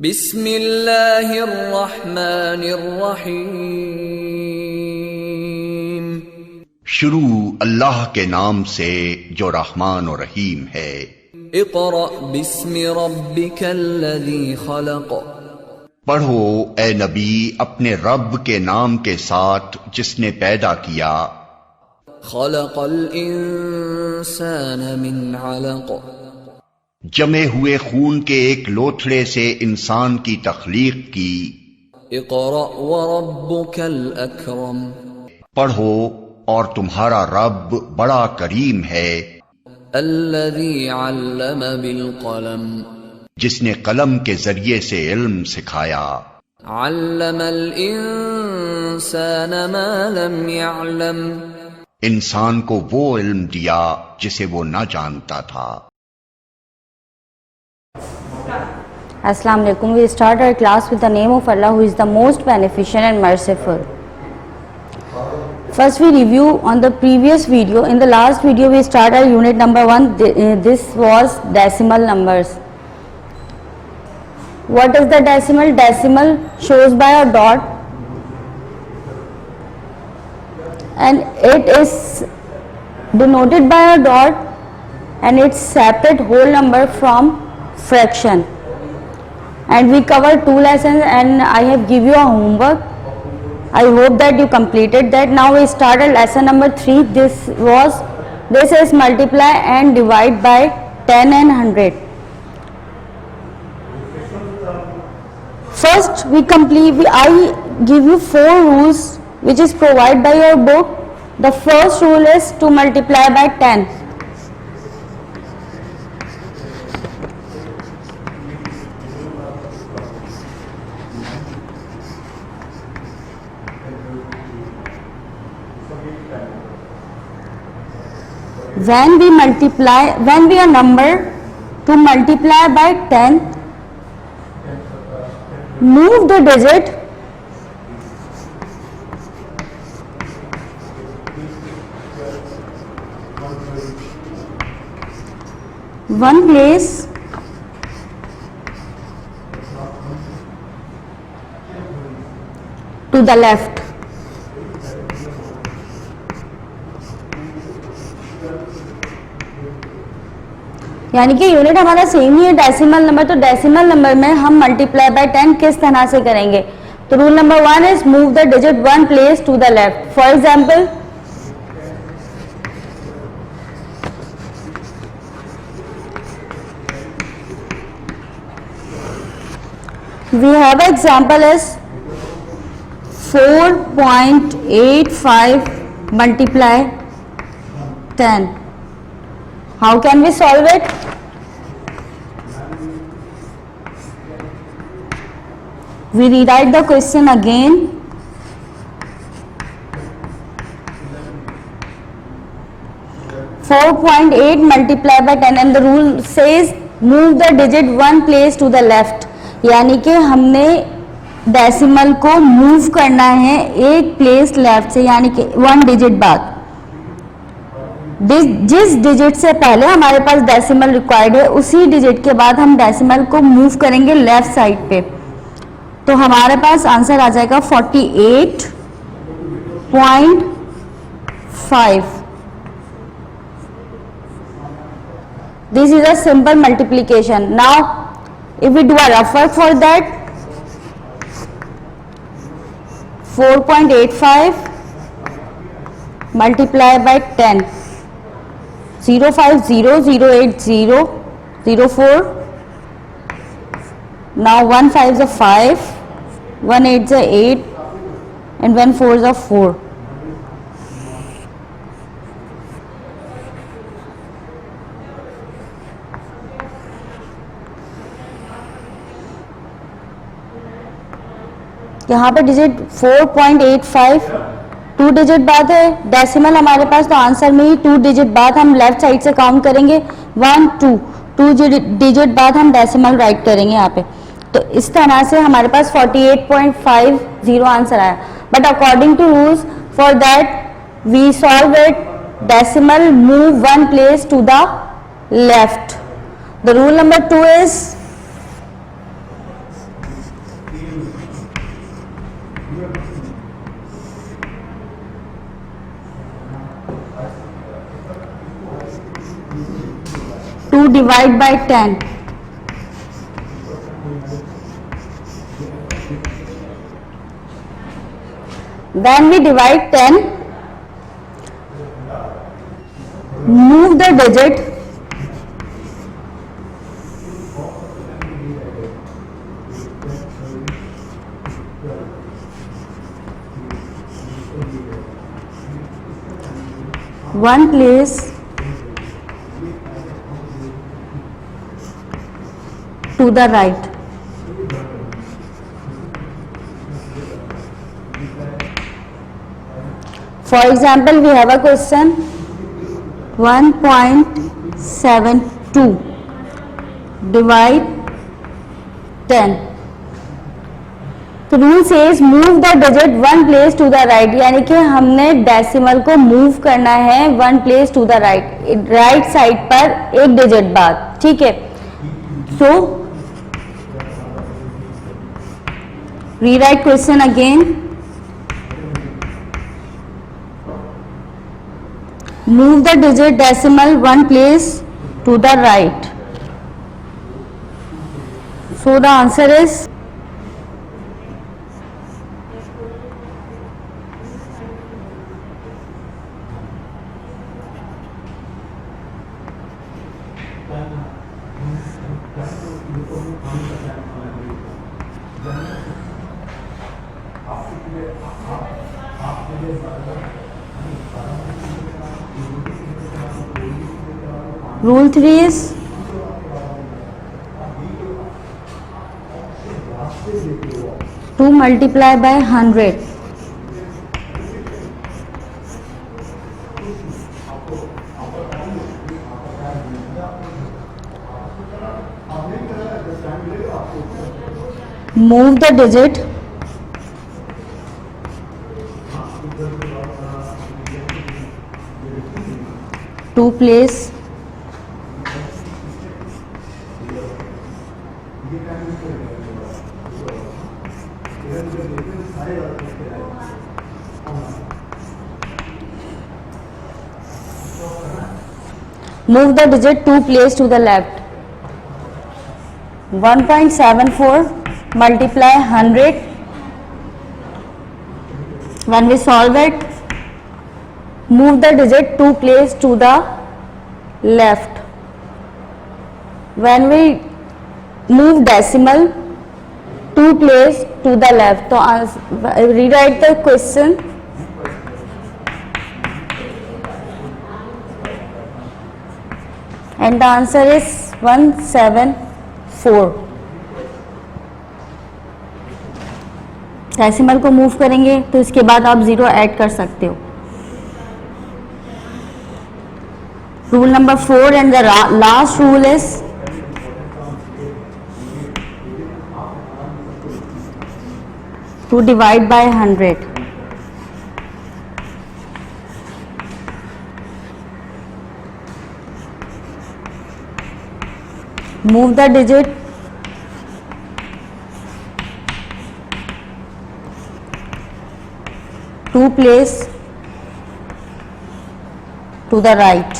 बिस्मिल्लाहिर्रहमानिर्रहीम। शुरू अल्लाह के नाम से जो रहमान और रहीम है। इक़रा बिस्मि रब्बिकल्लज़ी खलक़। पढ़ो ए नबी अपने रब के नाम के साथ जिसने पैदा किया। खलक़ल इंसान मिन अलक़। जमे हुए खून के एक लोथड़े से इंसान की तख्लीक की। इक़रा व रब्बुकल अकरम। पढ़ो और तुम्हारा रब बड़ा करीम है। अल्लज़ी अल्लम बिल क़लम। जिसने कलम के जरिए से इल्म सिखाया। अल्लमल इंसान मा लम यअलम। इंसान को वो इल्म दिया जिसे वो न जानता था। Assalamu alaikum. We start our class with the name of Allah, who is the most beneficent and merciful. First we review on the previous video. In the last video we started our unit number 1. This was decimal numbers. What is the decimal? Decimal shows by a dot and it is denoted by a dot and it separates whole number from fraction. And we covered 2 lessons and I have give you a homework. I hope that you completed that. Now we started lesson number 3. This is multiply and divide by 10 and 100. First I give you 4 rules which is provided by your book. The first rule is to multiply by 10. When we are number to multiply by 10, move the digit one place to the left. यानी कि unit हमारा same ही है decimal number. तो decimal number में हम multiply by 10 किस तरह से करेंगे? तो rule number 1 is move the digit one place to the left. For example we have example is 4.85 multiply 10. How can we solve it? We rewrite the question again. (4.8) multiply by 10 and the rule says move the digit one place to the left. यानी कि हमने decimal को move करना है एक place left से, यानी कि 1 डिजिट बाद। जिस डिजिट से पहले हमारे पास डेसिमल रिक्वायर्ड है उसी डिजिट के बाद हम डेसिमल को मूव करेंगे लेफ्ट साइड पे। तो हमारे पास आंसर आ जाएगा 48.5। This is a simple multiplication. Now if we do a rough work for that, 4.85 multiply by 10, 050 080 04. Now 1 5 is 5, 1 8 is 8 and 1 4 is 4. यहाँ पे डिजिट 4.85 2 डिजिट बाद है, डेसिमल हमारे पास, तो आंसर में ही 2 डिजिट बाद हम लेफ्ट साइड से काउंट करेंगे 1 2 डिजिट बाद हम डेसिमल राइट करेंगे यहाँ पे। तो इस तरह से हमारे पास 48.50 आंसर आया। But according to rules for that we solve it decimal move one place to the left. The rule number 2 is divide by 10. When we divide 10, move the digit one place to the right. For example, we have a question 1.72 divide 10. तो rule says move the digit one place to the right, यानी कि हमने decimal को move करना है one place to the right, right side पर एक digit बाद, ठीक है। So rewrite question again, move the digit decimal one place to the right. So the answer is rule 3 is to multiply by 100. Move the digit to place move the digit 2 place to the left. 1.74 multiply 100. When we solve it, move the digit 2 place to the left. When we move decimal 2 place to the left, so rewrite the question. And the answer is 174. Decimal को move करेंगे तो इसके बाद आप 0 add कर सकते हो. Rule number 4 and the last rule is to divide by 100. Move the digit to place to the right.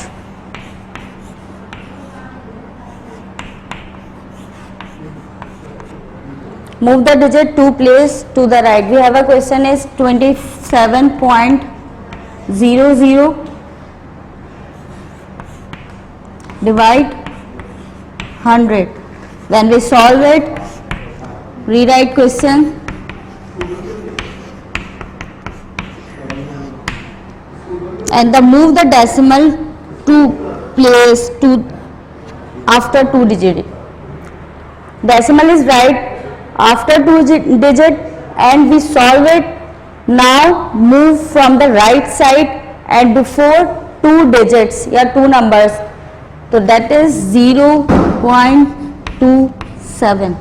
Move the digit 2 place to the right. We have a question is 27.00 divide 100. When we solve it, rewrite question. And the move the decimal to place to after 2 digit. Decimal is right after 2 digit and we solve it. Now move from the right side and before 2 digits या 2 numbers. So that is 0.27.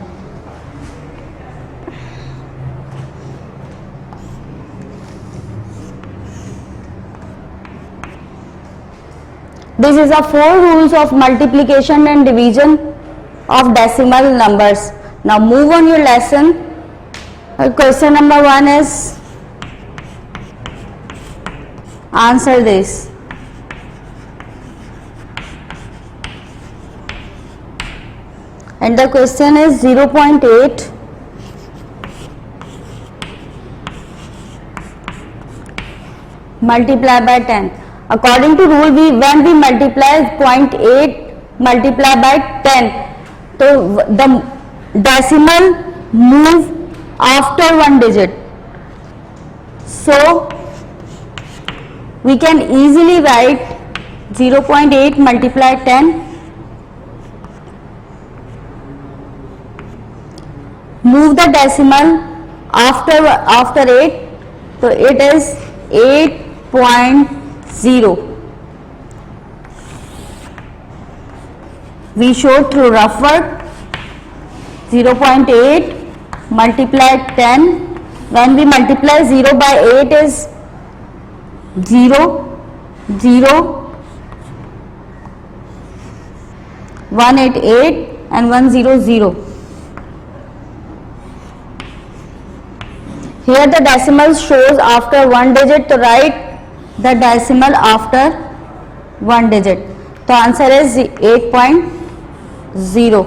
This is the 4 rules of multiplication and division of decimal numbers. Now move on your lesson. Question number 1 is answer this. and the question is 0.8 multiplied by 10. According to rule, when we multiply 0.8 multiply by 10, so the decimal move after one digit. So we can easily write 0.8 multiply 10, move the decimal after 8, so it is 8.0. We show through rough work 0.8 multiply 10. When we multiply 0 by 8 is 0, 0, 188 and 100. Here the decimal shows after one digit, to write the decimal after one digit. The answer is 8.0.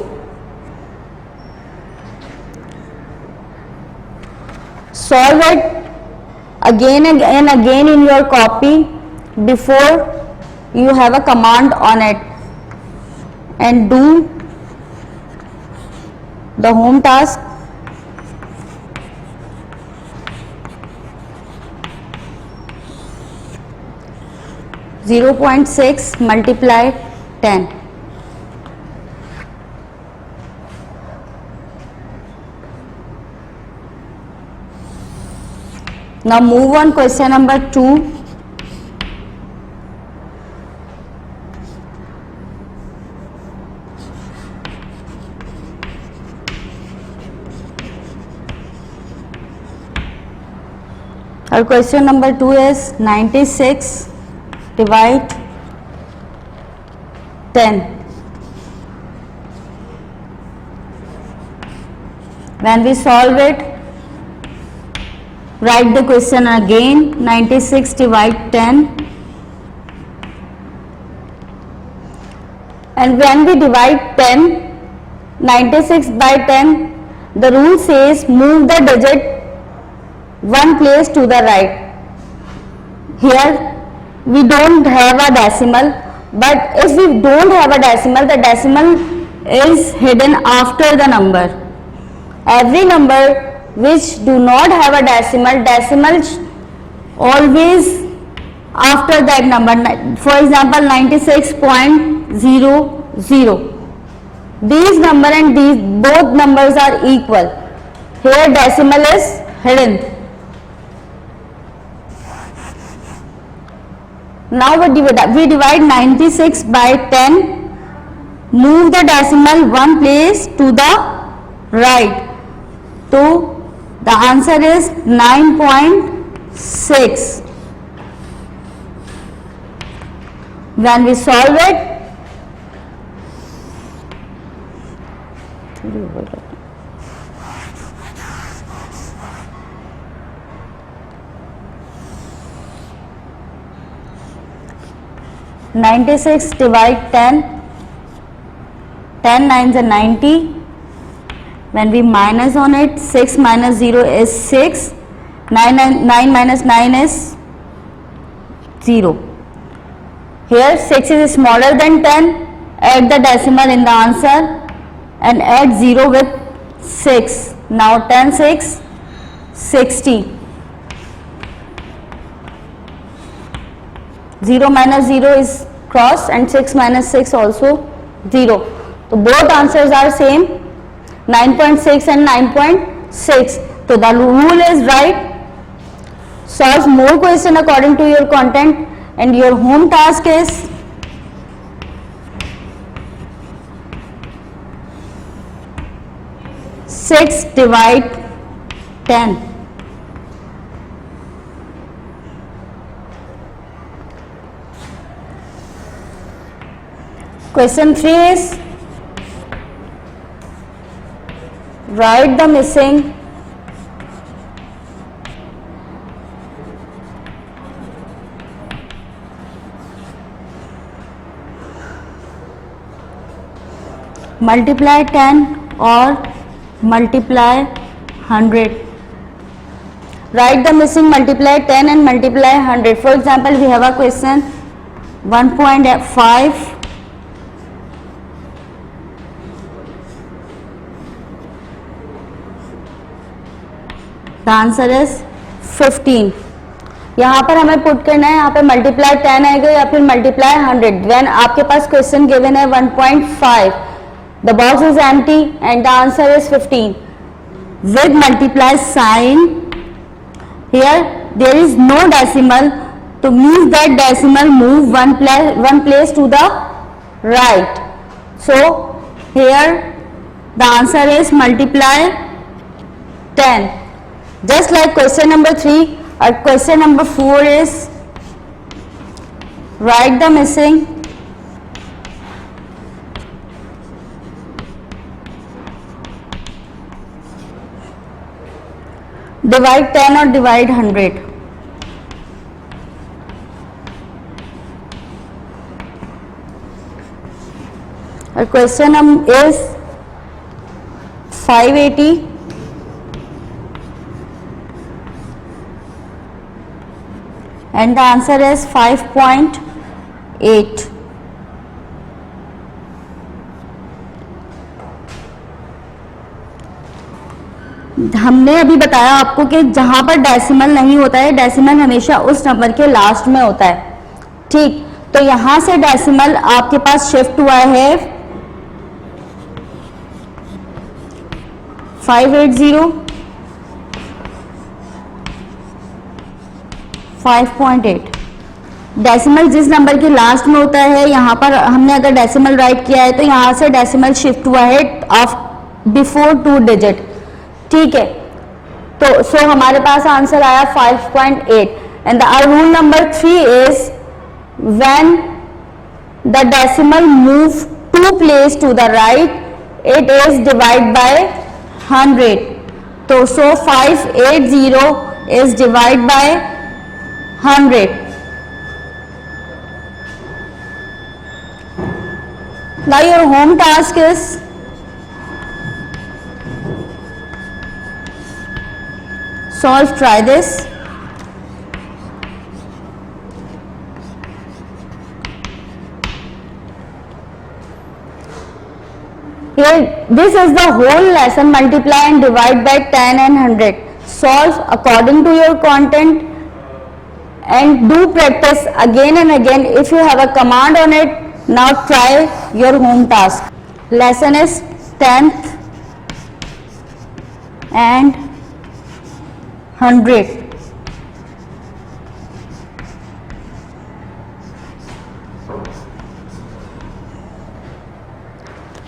Solve it again and again in your copy before you have a command on it, and do the home task. .6 multiply 10. Now move on question number 2. Our question number 2 is 96 divide 10. When we solve it, write the question again. 96 divide 10, and when we divide 96 by 10, the rule says move the digit one place to the right. Here we don't have a decimal, but if we don't have a decimal, the decimal is hidden after the number. Every number which do not have a decimal always after that number. For example, 96.00. These number and these both numbers are equal. Here decimal is hidden. Now we divide 96 by 10. Move the decimal one place to the right. So the answer is 9.6. When we solve it, (96) divide 10, 10 9s are 90. When we minus on it, 6 minus 0 is 6, 9 minus 9 is 0. Here 6 is smaller than 10, add the decimal in the answer and add 0 with 6. Now 10 6, 60. 0 minus 0 is crossed and 6 minus 6 also 0. So both answers are same, 9.6 and 9.6. So the rule is right. Solve more question according to your content, and your home task is (6) divide 10. Question 3 is write the missing multiply 10 or multiply 100. Write the missing multiply 10 and multiply 100. For example, we have a question 1.5 the answer is 15. यहाँ पर हमें put करना है, यहाँ पे multiply 10 आएगा या फिर मल्टीप्लाई 100. व्हेन आपके पास क्वेश्चन गिवन है 1.5, the box is empty and the answer is 15. With multiply sign here there is no decimal, to means that decimal move one place to the right. So here the answer is multiply 10. Just like question number 3, or question number 4 is write the missing divide 10 or divide 100. Our question is 580 and the answer is 5.8. हमने अभी बताया आपको कि जहां पर decimal नहीं होता है, डेसिमल हमेशा उस नंबर के लास्ट में होता है. ठीक, तो यहां से डेसिमल आपके पास शिफ्ट हुआ है 580 5.8. डेसिमल जिस नंबर के लास्ट में होता है, यहां पर हमने अगर डेसिमल राइट किया है तो यहां से डेसिमल शिफ्ट हुआ है ऑफ बिफोर 2 डिजिट. ठीक है, तो सो हमारे पास आंसर आया 5.8. And the rule number 3 is when the decimal move 2 place to the right it is divide by 100. तो so 580 is divide by 100. Now your home task is solve, try this. Here this is the whole lesson, multiply and divide by 10 and 100. Solve according to your content and do practice again and again. If you have a command on it, now try your home task. Lesson is 10th and 100.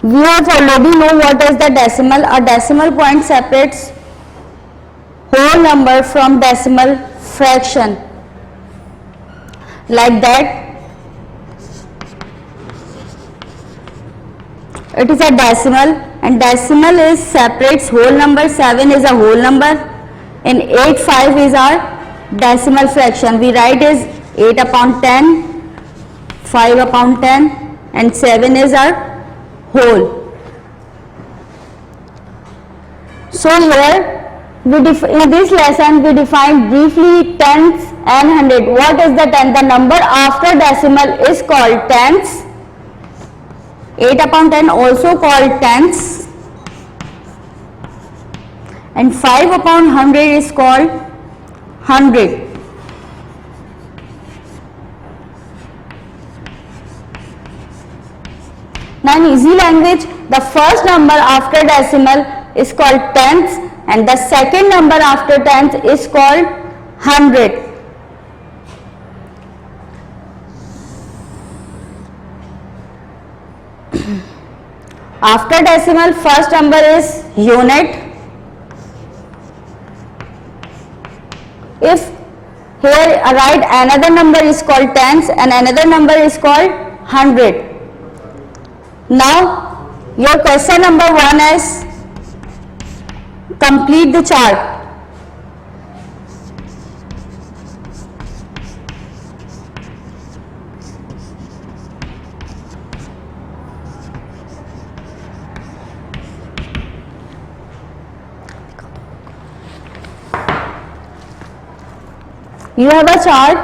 We have already know what is the decimal. A decimal point separates whole number from decimal fraction. Like that, it is a decimal, and decimal is separates whole number. 7 is a whole number. And 85 is our decimal fraction. We write is 8 upon 10, 5 upon 10 and 7 is our whole. So here in this lesson we define briefly tenths and 100. What is the tenth? The number after decimal is called tenths. 8 upon 10 also called tenths. And 5 upon 100 is called 100. Now in easy language, the first number after decimal is called tenths and the second number after tenth is called 100. After decimal, first number is unit. If here write another number is called tenths and another number is called 100. Now your question number 1 is complete the chart. You have a chart.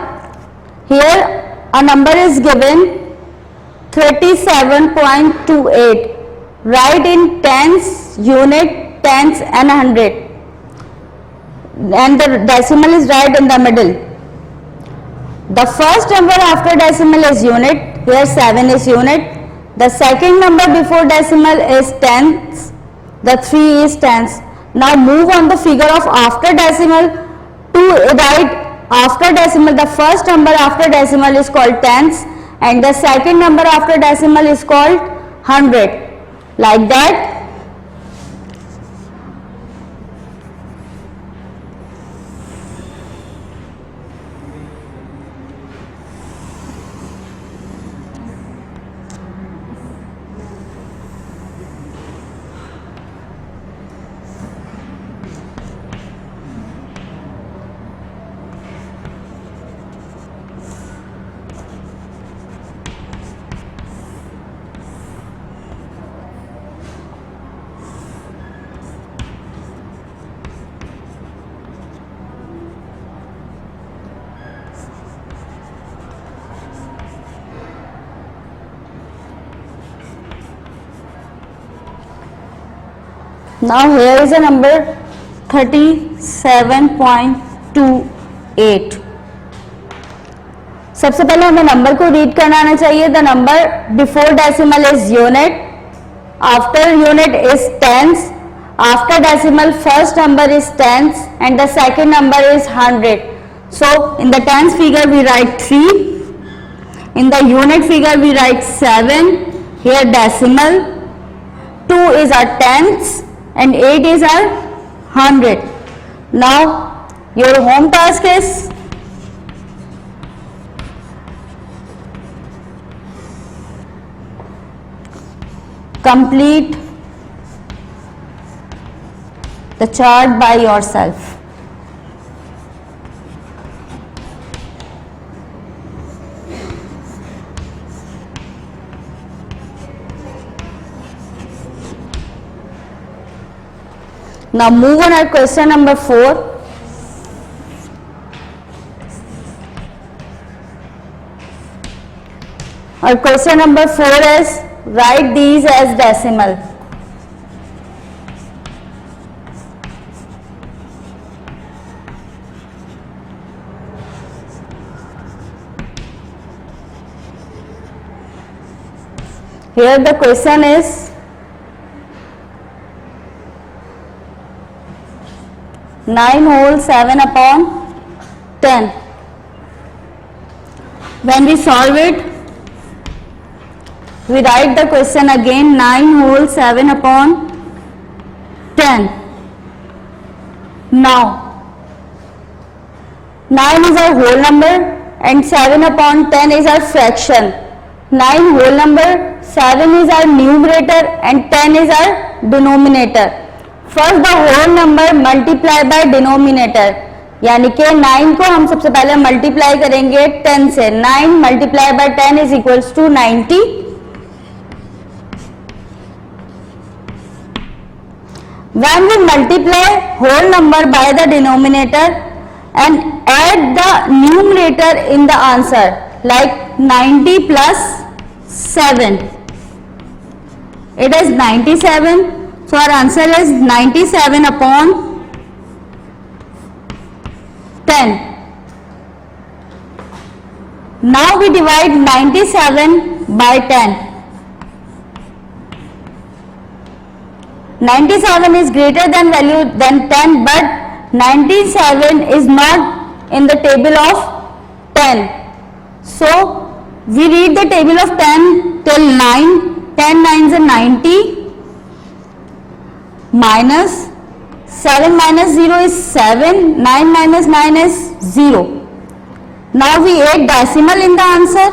Here a number is given 37.28. Write in tens, unit, tens and hundred. And the decimal is right in the middle. The first number after decimal is unit. Here 7 is unit. The second number before decimal is tens. The 3 is tens. Now move on the figure of after decimal to write after decimal. The first number after decimal is called tens and the second number after decimal is called 100. Like that. Now here is a number 37.28. सबसे पहले हमें number को read करना आना चाहिए. The number before decimal is unit, after unit is tens, after decimal first number is tens and the second number is 100. So in the tens figure we write 3, in the unit figure we write 7, here decimal, 2 is our tens and 8 is our 100. Now your home task is complete the chart by yourself. Now move on at question number 4. Our question number 4 is write these as decimal. Here the question is nine whole 7 upon 10. When we solve it, we write the question again 9 whole 7 upon 10. Now 9 is our whole number and 7 upon 10 is our fraction. 9 whole number, 7 is our numerator and 10 is our denominator. First the whole number multiply by denominator, यानी कि 9 को हम सबसे पहले multiply करेंगे 10 से. 9 multiply by 10 is equals to 90. When we multiply whole number by the denominator and add the numerator in the answer, like 90 plus 7, it is 97. So our answer is 97 upon 10. Now we divide 97 by 10. 97 is greater than value than 10, but 97 is not in the table of 10. So we read the table of 10 till 9. 10 9s are 90. Minus 7 minus 0 is 7, 9 minus 9 is 0. Now we add decimal in the answer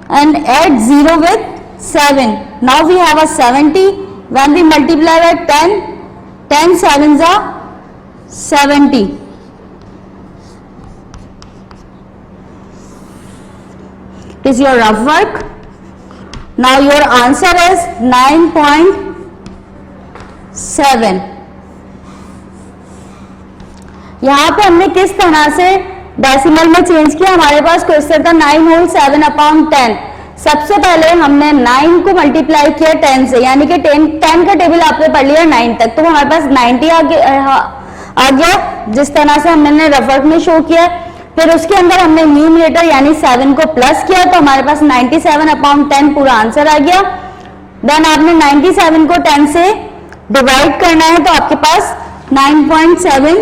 and add 0 with 7. Now we have a 70. When we multiply by 10, 10 sevens are 70. Is your rough work. Now your answer is 9.7. यहाँ पे हमने किस तरह से decimal में change किया, हमारे पास question था 9 होल 7 अपॉन 10। सबसे पहले हमने 9 को मल्टीप्लाई किया 10 से, यानी कि 10 का टेबल आपने पढ़ लिया 9 तक, तो हमारे पास 90 आ गया, जिस तरह से हमने रफर में शो किया। फिर उसके अंदर हमने न्यूमरेटर यानी 7 को प्लस किया, तो हमारे पास 97 अपॉन 10 पूरा आंसर आ गया। देन आपने 97 को 10 से डिवाइड करना है, तो आपके पास 9.7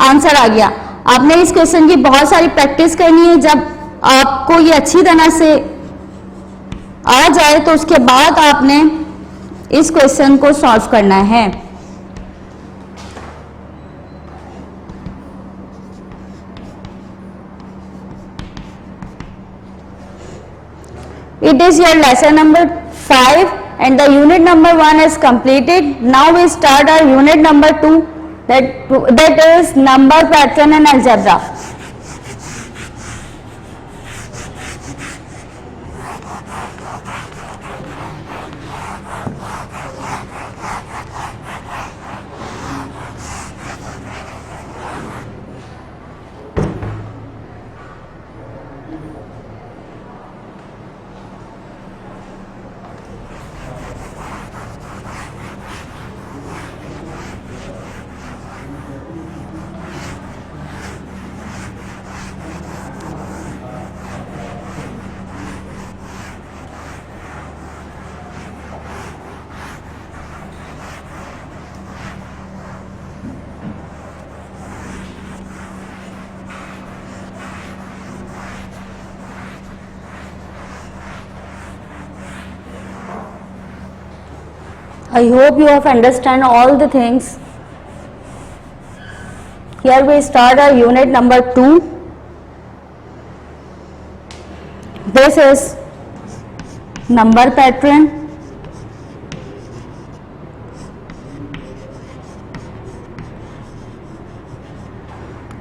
आंसर आ गया। आपने इस क्वेश्चन की बहुत सारी प्रैक्टिस करनी है। जब आपको ये अच्छी तरह से आ जाए तो उसके बाद आपने इस क्वेश्चन को सॉल्व करना है। It is your lesson number 5 and the unit number 1 is completed. Now we start our unit number 2, that is number pattern and algebra. I hope you have understand all the things. Here we start our unit number 2. This is number pattern.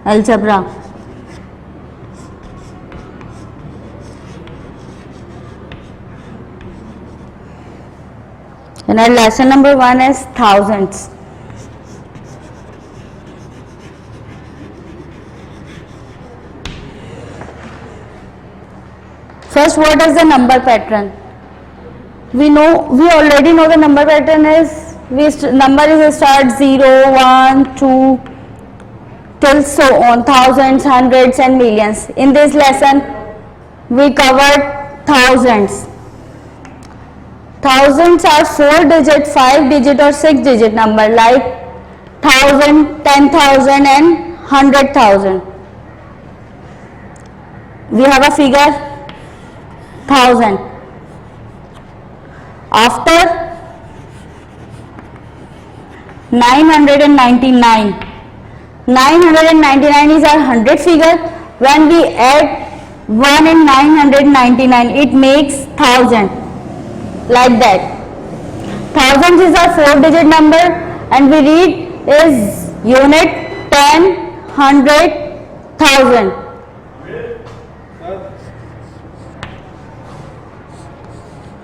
Algebra. And our lesson number 1 is thousands. First, what is the number pattern? We already know the number pattern is, number is start 0, 1, 2 till so on, thousands, hundreds and millions. In this lesson, we covered thousands. Thousands are 4-digit, 5-digit or 6-digit number like 1000, 10,000 and 100,000. We have a figure 1000. After 999. 999 is our 100 figure. When we add 1 in 999, it makes 1000. Like that. Thousands is our 4-digit number and we read is unit 10, 100, 1000.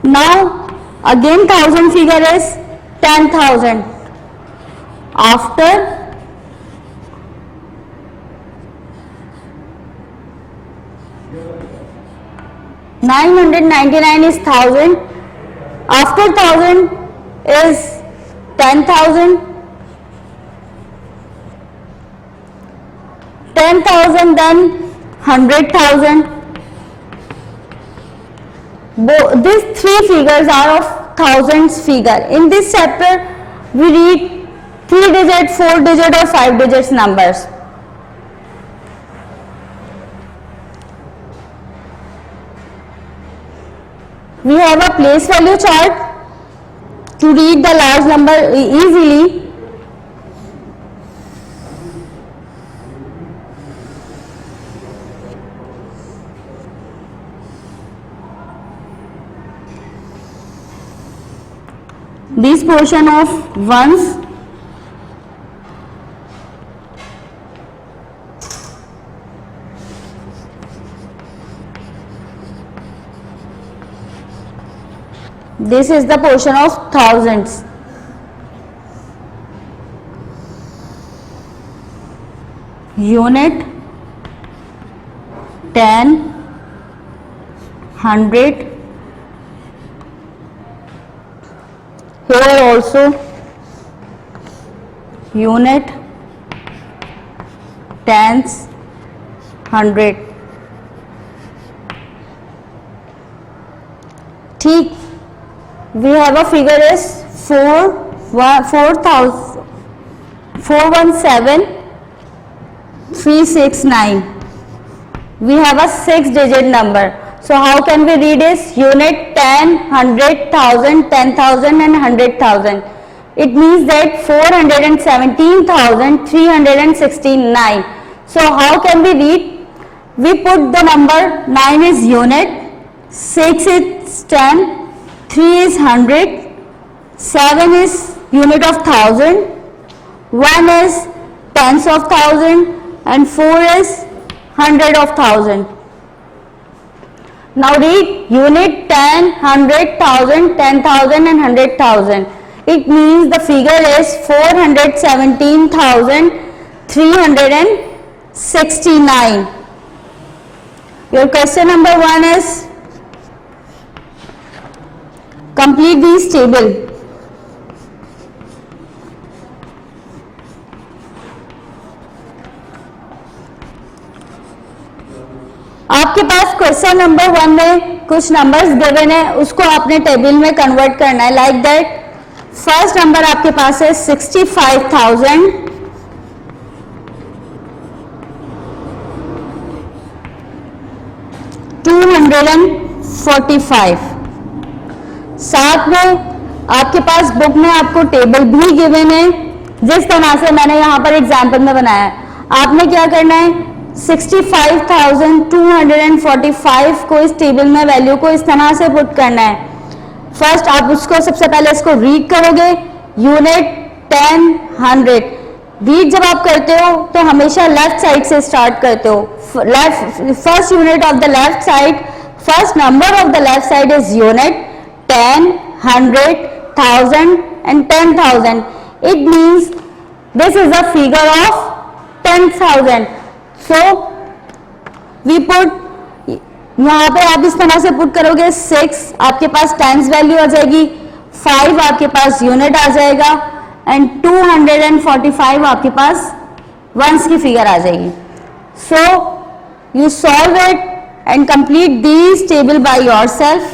Now again 1000 figure is 10,000. After 999 is 1000. After 1000 is 10,000. 10,000 then 100,000. These three figures are of thousands figure. In this chapter we read 3-digit, 4-digit or 5-digit numbers. We have a place value chart to read the large number easily. This portion of ones, this is the portion of thousands. Unit 10, 100. Here also unit, tens, 100. ठीक, we have a figure is 417,369. We have a 6-digit number. So how can we read is unit, 10, 100, 1000, 10,000 and 100,000. It means that 417,369. So how can we read? We put the number 9 is unit, 6 is 10, 3 is 100, 7 is unit of 1000, 1 is tens of 1000 and 4 is 100 of 1000. Now read unit, 10, 100, 1000, 10,000 and 100,000. It means the figure is 417,369. Your question number 1 is complete this table. आपके पास question number 1 में कुछ numbers given है, उसको आपने table में convert करना है like that. First number आपके पास है 65,245. साथ में आपके पास बुक में आपको टेबल भी गिवन है, जिस तरह से मैंने यहाँ पर एग्जाम्पल में बनाया है. आपने क्या करना है, 65,245 को इस टेबल में वैल्यू को इस तरह से पुट करना है. फर्स्ट आप उसको सबसे पहले इसको रीड करोगे, यूनिट, 10, 100. रीड जब आप करते हो तो हमेशा लेफ्ट साइड से स्टार्ट करते हो. First unit of the left side, first number of the left side is unit, 10, 100, 1000 and 10,000. It means this is a figure of 10,000. So we put, यहाँ पे आप इस तरह से पुट करोगे, 6 आपके पास टाइम्स वैल्यू आ जाएगी, 5 आपके पास यूनिट आ जाएगा एंड 245 आपके पास वंस की फिगर आ जाएगी. So you solve it and complete this table by yourself.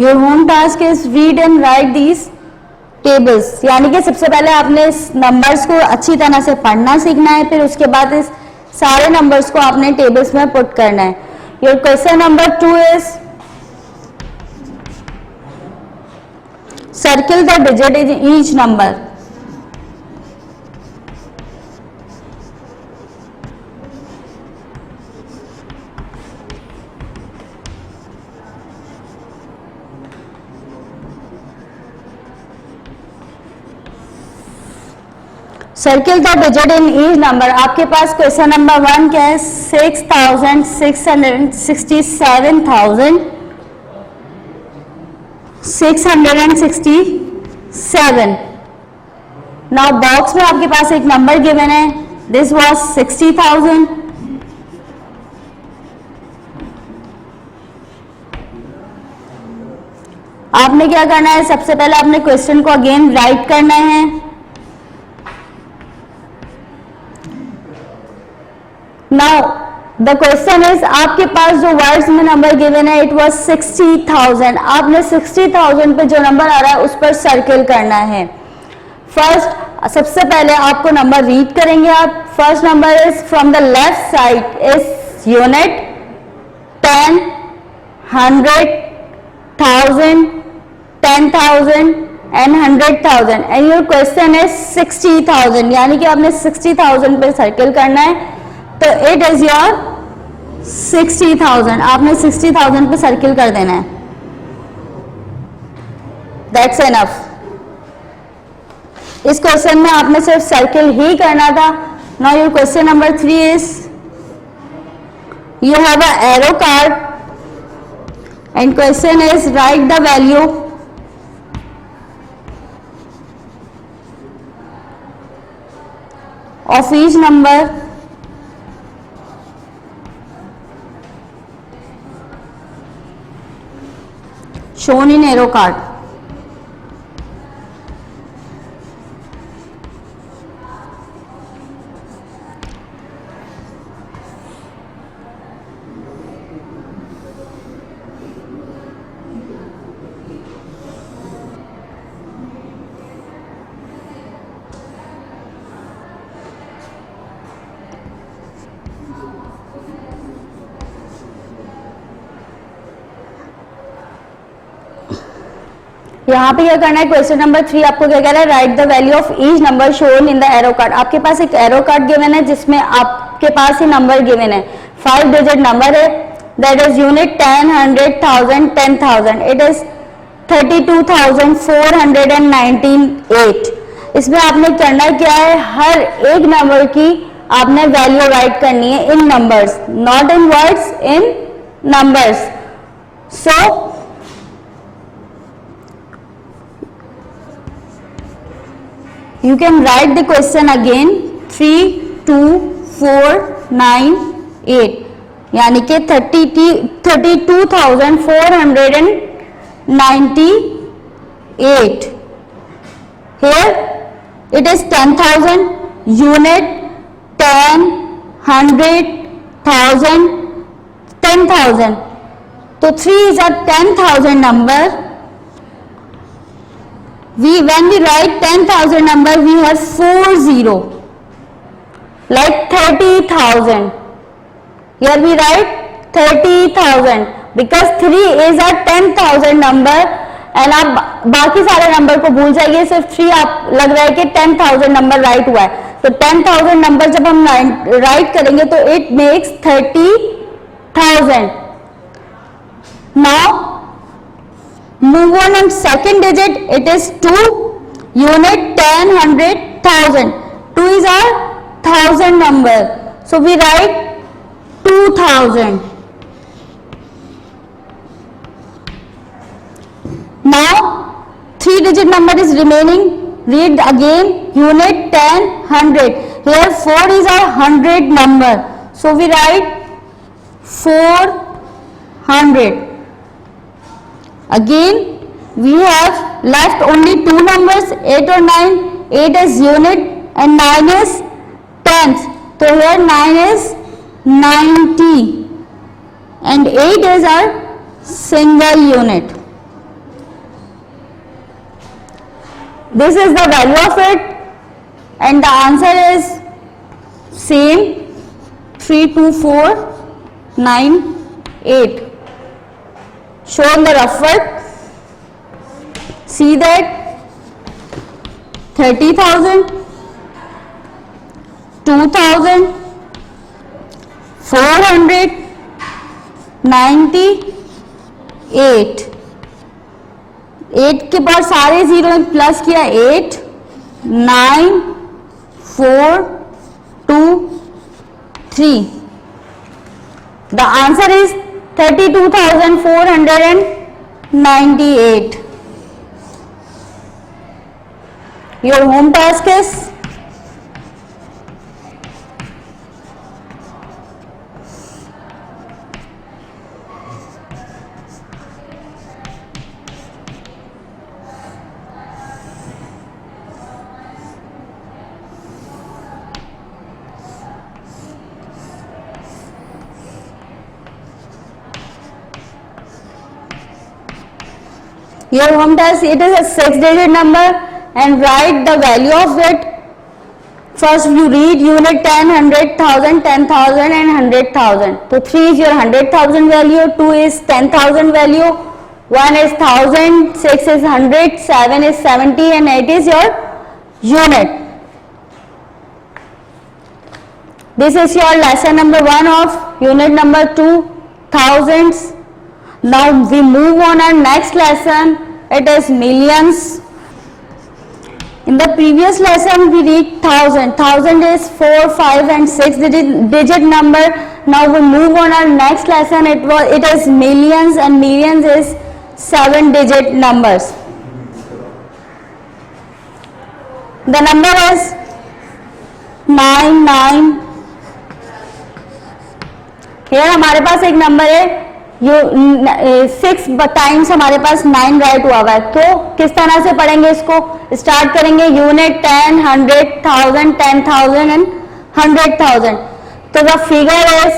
Your home task is read and right these tables. यानी कि सबसे पहले आपने इस नंबर्स को अच्छी तरह से पढ़ना सीखना है, फिर उसके बाद इस सारे नंबर्स को आपने टेबल्स में पुट करना है. Your question number 2 is circle the digit in each number. Circle the digit in each number. आपके पास क्वेश्चन नंबर 1 क्या है, 6,667. नाउ बॉक्स में आपके पास एक नंबर गिवन है, दिस वाज 60,000. आपने क्या करना है, सबसे पहले आपने क्वेश्चन को अगेन राइट करना है. नाउ द क्वेश्चन इज, आपके पास जो वर्ड्स में नंबर गिवन है इट वाज 60,000. आपने 60,000 पे जो नंबर आ रहा है उस पर सर्किल करना है. फर्स्ट सबसे पहले आपको नंबर रीड करेंगे आप. First number is from the left side is unit, 10, 100, 1000, 10,000 and 100,000 and your question is 60,000. यानी कि आपने 60,000 पे सर्किल करना है, तो इट इज योर 60,000. आपने 60,000 पे सर्किल कर देना है. That's enough. इस क्वेश्चन में आपने सिर्फ सर्किल ही करना था. Now your question number 3 is you have a arrow card and question is write the value of each number shown in arrow card. यहाँ पे क्या करना है, क्वेश्चन नंबर 3 आपको क्या कह रहा है, right the value of each number shown in the arrow card. आपके पास एक एरो कार्ड गिवन है जिसमें आपके पास ही नंबर गिवन है, 5 डिजिट नंबर है, that is unit 10, 100, 1000, 10,000. It is 32,498. इसमें आपने करना क्या है, हर एक नंबर की आपने वैल्यू राइट करनी है in numbers, not in words, in numbers. So you can write the question again, 32,498 यानी कि 32,498. Here it is 10,000 unit, 10, 100, 1000, 10,000. So 3 is a 10,000 number. When we write 10,000 number, we have 4 0, like 30,000. Here we write 30,000 because 3 is a 10,000 number. And आप बाकी सारे number को भूल जाइए, सिर्फ 3 आप लग रहा है कि 10,000 नंबर राइट हुआ है. तो 10,000 नंबर जब हम राइट करेंगे तो it makes 30,000. Now move on second digit, it is 2, unit 10, 100, 1000. 2 is our 1000 number, so we write 2000. Now 3 digit number is remaining, read again, unit 10, 100. Here 4 is our 100 number, so we write 400. Again we have left only 2 numbers, 8 or 9. 8 is unit and 9 is tenth. So here 9 is 90 and 8 is our single unit. This is the value of it and the answer is same, 32498. Show in the rough work. See that 30,000, 2,000, 498. 8 के बाद सारे zero में plus किया, 8, 9, 4, 2, 3. The answer is 32,498. Your home task is your home task, it is a 6-digit number and write the value of it. First you read unit 10, 100, 1000, 10,000 and 100,000. So 3 is your 100,000 value, 2 is 10,000 value, 1 is 1000, 6 is 100, 7 is 70 and 8 is your unit. This is your lesson number 1 of unit number 2, thousands. Now we move on our next lesson, it is millions. In the previous lesson we read 1000. 1000 is 4, 5 and 6 digit number. Now we move on our next lesson. It is millions, and millions is 7 digit numbers. The number is 99. Here हमारे पास एक number है, 6 times हमारे पास 9 right हुआ हुआ है. तो किस तरह से पढ़ेंगे इसको? स्टार्ट करेंगे यूनिट 10, 100, 1000, 10,000 एंड 100,000. तो the figure is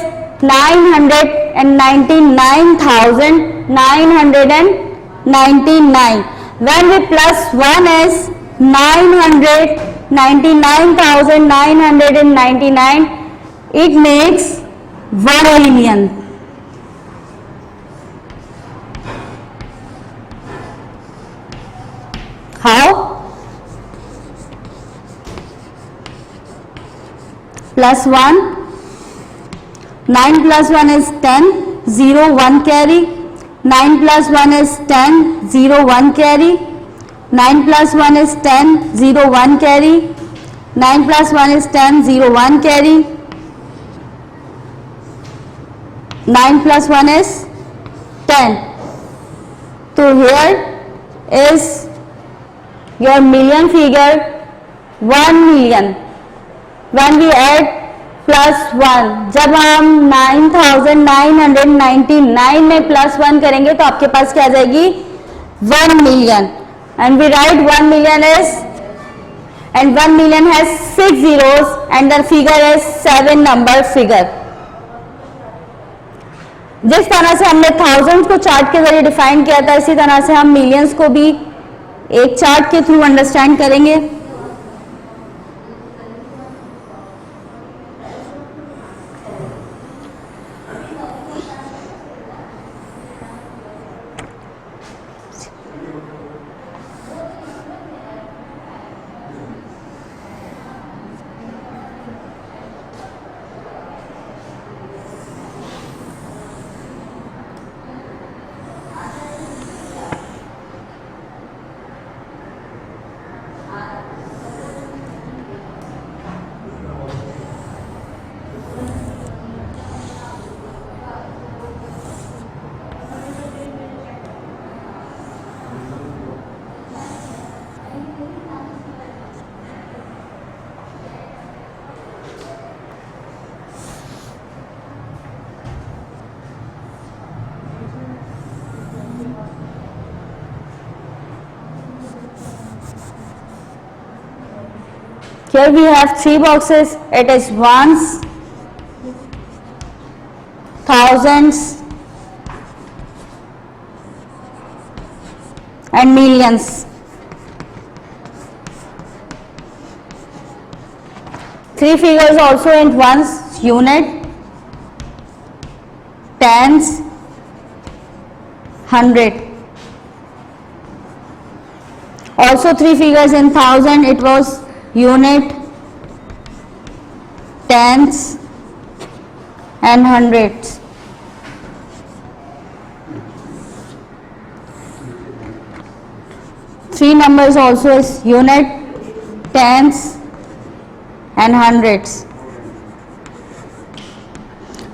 999,999. When we plus 1 is 999,999. It makes 1 million. How? Plus 1. 9 plus 1 is 10. 0, 1 carry. 9 plus 1 is 10. 0, 1 carry. 9 plus 1 is 10. 0, 1 carry. 9 plus 1 is 10. 0, 1 carry. 9 plus 1 is 10. So here is your million figure, 1 million. When we add plus 1, जब हम 9,999 में plus 1 करेंगे तो आपके पास क्या आ जाएगी? 1 million. And we write 1 million is, and 1 million has 6 zeros and the figure is 7 number figure. जिस तरह से हमने थाउजेंड को चार्ट के जरिए डिफाइन किया था, इसी तरह से हम मिलियंस को भी एक चार्ट के थ्रू अंडरस्टैंड करेंगे. Here we have 3 boxes. It is ones, thousands and millions. Three figures also in ones, unit, tens, 100. Also 3 figures in thousand. It was unit, tens and hundreds. Three numbers also is unit, tens and hundreds.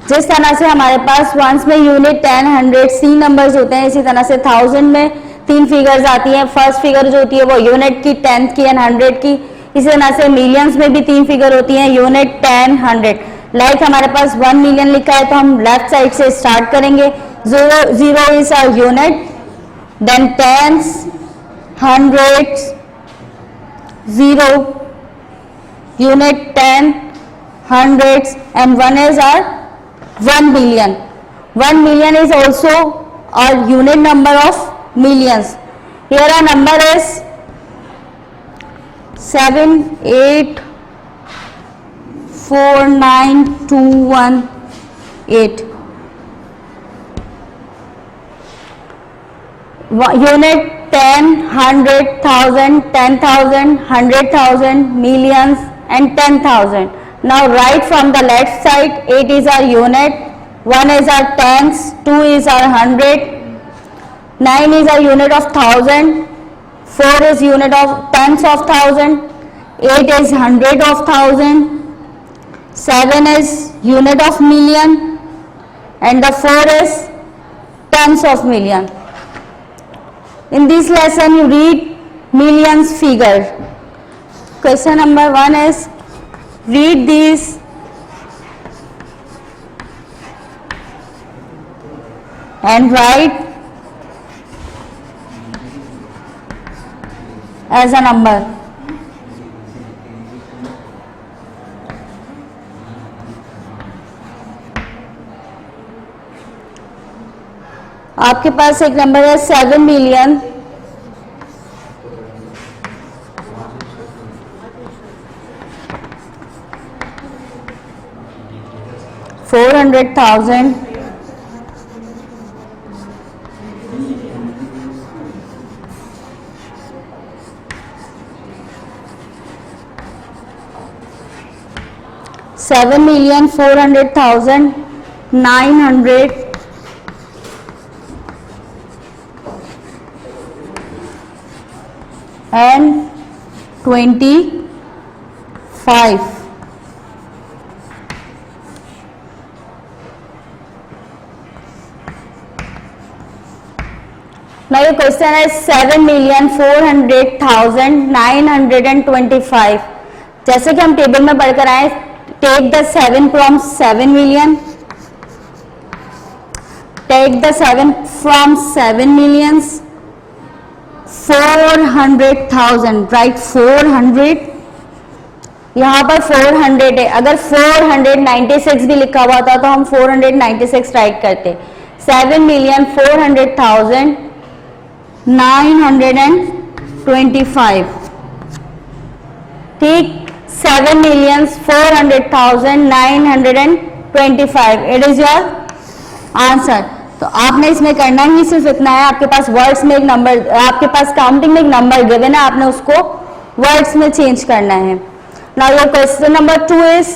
जिस तरह से हमारे पास once में unit, 10, 100, 3 numbers होते हैं, इसी तरह से थाउजेंड में 3 फिगर्स आती हैं. फर्स्ट फिगर जो होती है वो यूनिट की, 10th की एंड 100 की. इसी तरह से मिलियंस में भी 3 फिगर होती हैं, यूनिट, 10, 100. लाइक हमारे पास 1 मिलियन लिखा है तो हम लेफ्ट साइड से स्टार्ट करेंगे. 0 is our unit, then tens, hundreds, 0, unit, 10, hundreds and 1 is our 1 billion. 1 million is also our unit number of millions. Here our number is 7849218. Unit, 10, 100, 1000, 10,000, 100,000, millions and 10,000. Now write from the left side. 8 is our unit, 1 is our tens, 2 is our 100, 9 is our unit of 1000, 4 is unit of tens of thousand, 8 is hundred of thousand, 7 is unit of million, and the 4 is tens of million. In this lesson you read millions figure. Question number 1 is read these and write as a number. आपके पास एक number है 7,400,000 7,400,900 and 25. Now your question is 7,400,925. जैसे कि हम table में पढ़कर आए, take the 7 from 7 million, take the 7 from 7 millions, 400,000, right 400, यहाँ पर 400 है, अगर 496 भी लिखा हुआ था तो हम 496 राइट करते. 7,400,925, ठीक, 7,400,925, इट इज योर आंसर. तो आपने इसमें करना ही सिर्फ इतना है, आपके पास वर्ड्स में एक नंबर, आपके पास काउंटिंग में एक नंबर गिवन है, आपने उसको वर्ड्स में चेंज करना है. Now your question number 2 is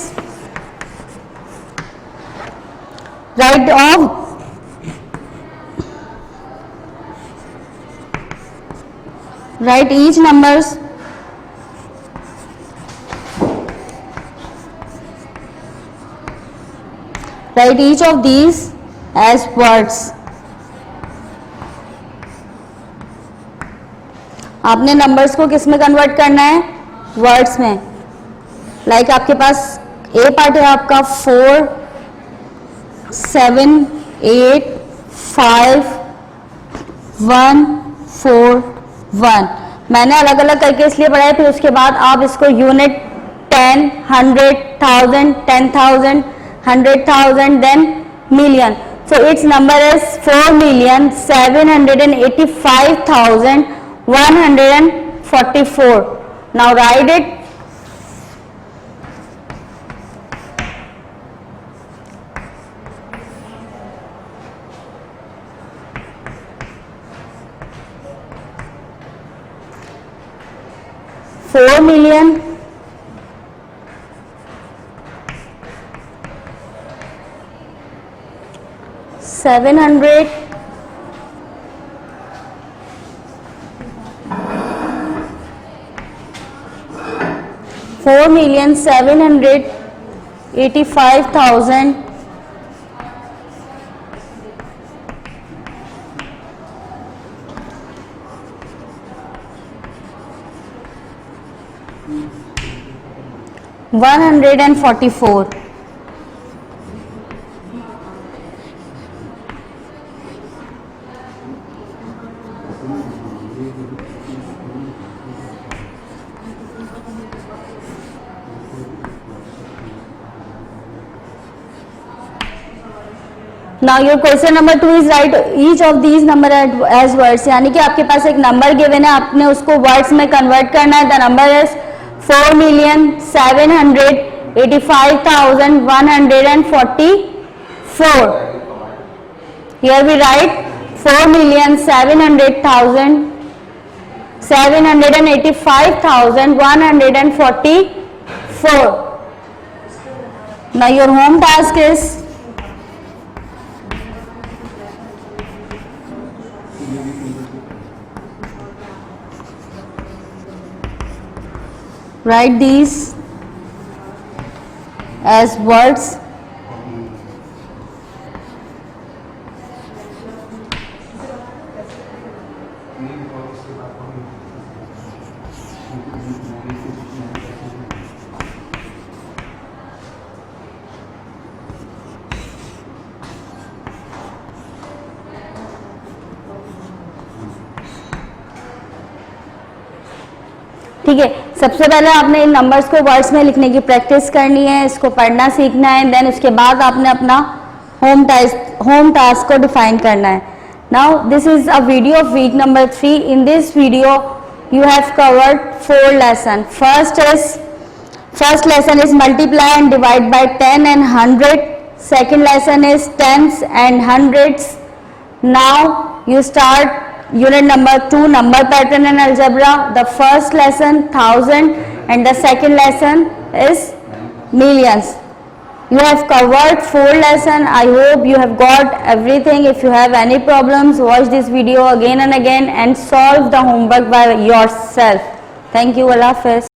write each numbers write each of these as words. आपने नंबर्स को किस में कन्वर्ट करना है? वर्ड्स में. लाइक आपके पास ए पार्ट है आपका 4, 7, 8, 5, 1, 4, 1. मैंने अलग अलग करके इसलिए पढ़ा है, फिर उसके बाद आप इसको unit 10, 100, 1000, 10,000, 100,000, then million. So its number is 4,785,144. Now write it. $4,785,144. Now your question number 2 is write each of these number as words. यानी कि आपके पास एक नंबर गिवन है, आपने उसको वर्ड्स में कन्वर्ट करना है. The number is 4,785,144. Here we write 4,785,144. Now your home task is write these as words. ठीक है, सबसे पहले आपने इन नंबर्स को वर्ड्स में लिखने की प्रैक्टिस करनी है, इसको पढ़ना सीखना है, देन उसके बाद आपने अपना होम टास्क को डिफाइन करना है. Now this is a video of week number 3. In this video you have covered 4 lessons. First lesson is multiply and divide by 10 and 100. Second lesson is tens and hundreds. Now you start unit number 2, number pattern and algebra. The first lesson 1000 and the second lesson is millions. You have covered 4 lessons. I hope you have got everything. If you have any problems, watch this video again and again and solve the homework by yourself. Thank you. Allah Hafiz.